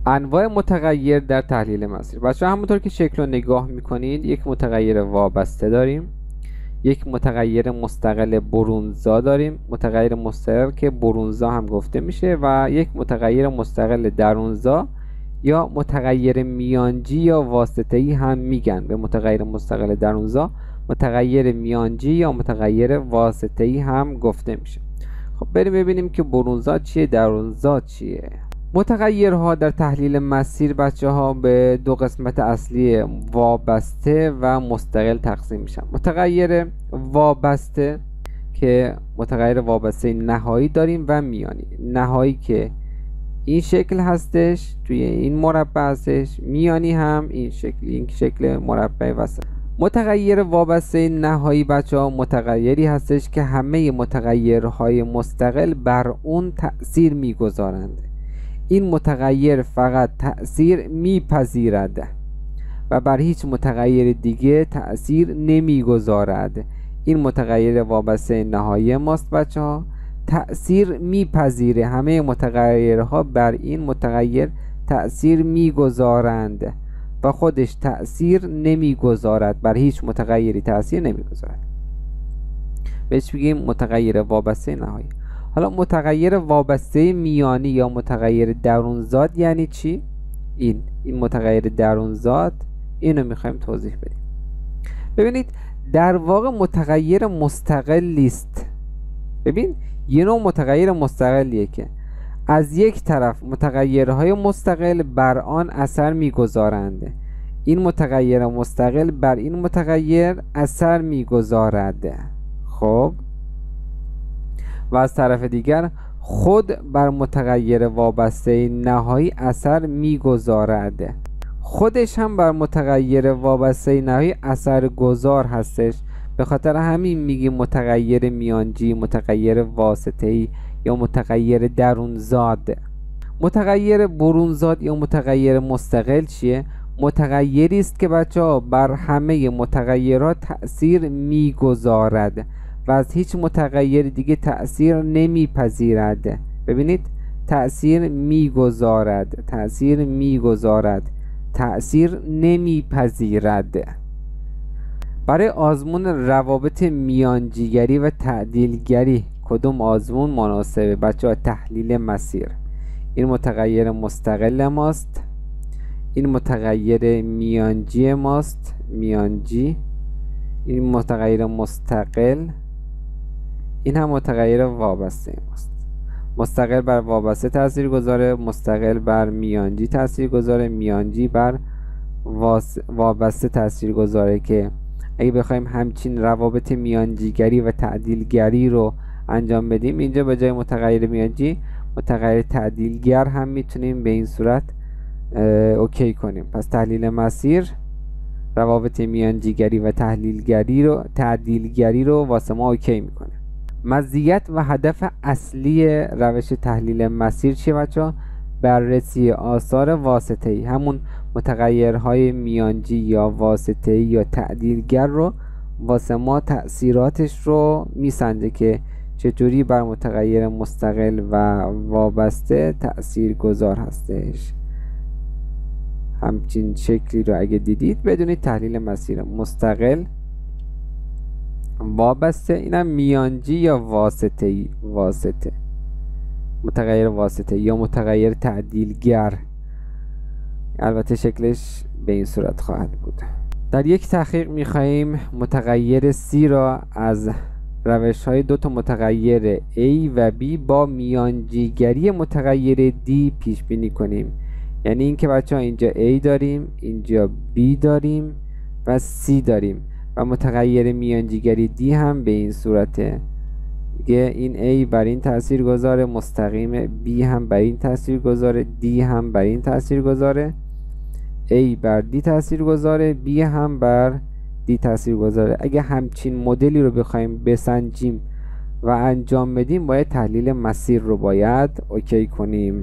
انواع متغیر در تحلیل مسیر. بچه همونطور که شکل رو نگاه میکنید یک متغیر وابسته داریم، یک متغیر مستقل برونزا داریم، متغیر مستقل که برونزا هم گفته میشه، و یک متغیر مستقل درونزا یا متغیر میانجی یا واسطه‌ای هم میگن. به متغیر مستقل درونزا متغیر میانجی یا متغیر واسطه‌ای هم گفته میشه. خب بریم ببینیم که برونزا چیه، درونزا چیه. متغیرها در تحلیل مسیر بچه ها به دو قسمت اصلی وابسته و مستقل تقسیم میشن. متغیر وابسته که متغیر وابسته نهایی داریم و میانی. نهایی که این شکل هستش، توی این مربع هستش، میانی هم این شکل مربع وسط. متغیر وابسته نهایی بچه ها متغیری هستش که همه متغیرهای مستقل بر اون تأثیر میگذارند. این متغیر فقط تأثیر میپذیرد و بر هیچ متغیر دیگه تأثیر نمیگذارد. این متغیر وابسته نهایی ماست بچه ها، تأثیر میپذیره، همه متغیرها بر این متغیر تأثیر میگذارند و خودش تأثیر نمیگذارد، بر هیچ متغیری تأثیر نمیگذارد. بهش بگیم متغیر وابسته نهایی. حالا متغیر وابسته میانی یا متغیر درونزاد یعنی چی؟ این متغیر درونزاد، اینو میخوایم توضیح بدیم. ببینید در واقع متغیر مستقلی است. ببین یه نوع متغیر مستقلیه که از یک طرف متغیرهای مستقل بر آن اثر میگذارند. این متغیر مستقل بر این متغیر اثر میگذارد. خب و از طرف دیگر خود بر متغیر وابسته نهایی اثر میگذارد. خودش هم بر متغیر وابسته نهایی اثر گذار هستش. به خاطر همین میگیم متغیر میانجی، متغیر واسطه‌ای یا متغیر درونزاد. متغیر برونزاد یا متغیر مستقل چیه؟ متغیری است که بچه‌ها بر همه متغیرات تأثیر میگذارد و از هیچ متغیر دیگه تأثیر نمیپذیرد. ببینید تأثیر میگذارد، تأثیر میگذارد، تأثیر نمیپذیرد. برای آزمون روابط میانجیگری و تعدیلگری کدوم آزمون مناسبه بچه‌ها؟ تحلیل مسیر. این متغیر مستقل ماست، این متغیر میانجی ماست، میانجی، این متغیر مستقل، این هم متغیر وابسته ماست. مستقل بر وابسته تاثیر گذاره، مستقل بر میانجی تاثیر گذاره، میانجی بر وابسته تاثیر گذاره. که اگه بخوایم همچین روابط میانجیگری و تعدیلگری رو انجام بدیم، اینجا به جای متغیر میانجی متغیر تعدیلگر هم میتونیم به این صورت اوکی کنیم. پس تحلیل مسیر روابط میانجیگری و تعدیلگری رو واسه ما اوکی میکنه. مزیت و هدف اصلی روش تحلیل مسیر چیه بچه‌ها؟ بررسی آثار واسطه‌ای، همون متغیرهای میانجی یا واسطه‌ای یا تعدیلگر رو واسه ما تأثیراتش رو میسنجه که چطوری بر متغیر مستقل و وابسته تأثیر گذار هستش. همچین شکلی رو اگه دیدید بدونید تحلیل مسیر مستقل، وابسته، اینم میانجی یا واسطه‌ای، واسطه، متغیر واسطه یا متغیر تعدیلگر. البته شکلش به این صورت خواهد بود. در یک تحقیق می‌خواهیم متغیر C را از روش‌های دو تا متغیر A و B با میانجیگری متغیر D پیش بینی کنیم. یعنی اینکه بچه‌ها اینجا A داریم، اینجا B داریم و C داریم و متغیر میانجیگری D هم به این صورته. دیگه این A بر این تأثیر گذاره مستقیم، B هم بر این تأثیر گذاره، D هم بر این تأثیر گذاره، A بر D تأثیر گذاره، B هم بر D تأثیر گذاره. اگه همچین مدلی رو بخوایم بسنجیم و انجام بدیم باید تحلیل مسیر رو باید اوکی کنیم.